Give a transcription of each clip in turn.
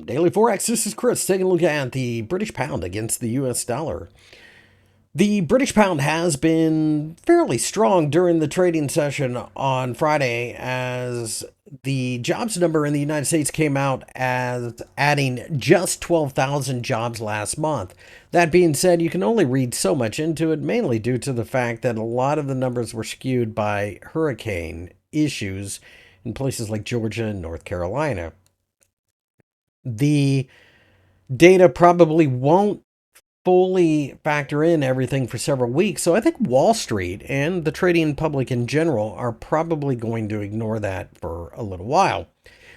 From DailyForex, this is Chris taking a look at the British pound against the US dollar. The British pound has been fairly strong during the trading session on Friday as the jobs number in the United States came out as adding just 12,000 jobs last month. That being said, you can only read so much into it, mainly due to the fact that a lot of the numbers were skewed by hurricane issues in places like Georgia and North Carolina. The data probably won't fully factor in everything for several weeks. So I think Wall Street and the trading public in general are probably going to ignore that for a little while.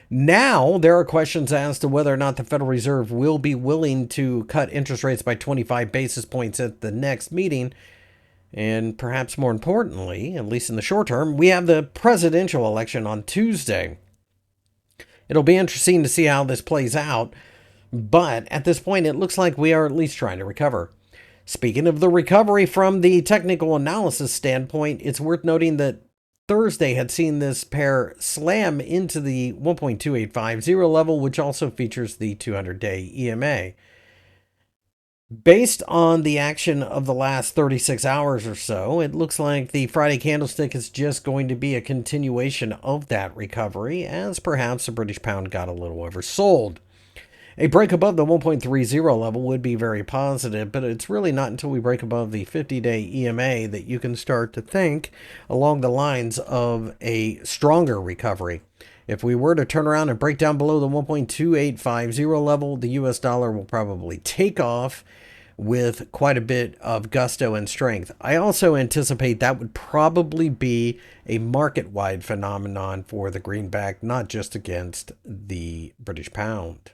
Now, there are questions as to whether or not the Federal Reserve will be willing to cut interest rates by 25 basis points at the next meeting. And perhaps more importantly, at least in the short term, we have the presidential election on Tuesday. It'll be interesting to see how this plays out. But at this point, it looks like we are at least trying to recover. Speaking of the recovery from the technical analysis standpoint, it's worth noting that Thursday had seen this pair slam into the 1.2850 level, which also features the 200-day EMA. Based on the action of the last 36 hours or so, it looks like the Friday candlestick is just going to be a continuation of that recovery, as perhaps the British pound got a little oversold. A break above the 1.30 level would be very positive, but it's really not until we break above the 50-day EMA that you can start to think along the lines of a stronger recovery. If we were to turn around and break down below the 1.2850 level, the US dollar will probably take off with quite a bit of gusto and strength. I also anticipate that would probably be a market-wide phenomenon for the greenback, not just against the British pound.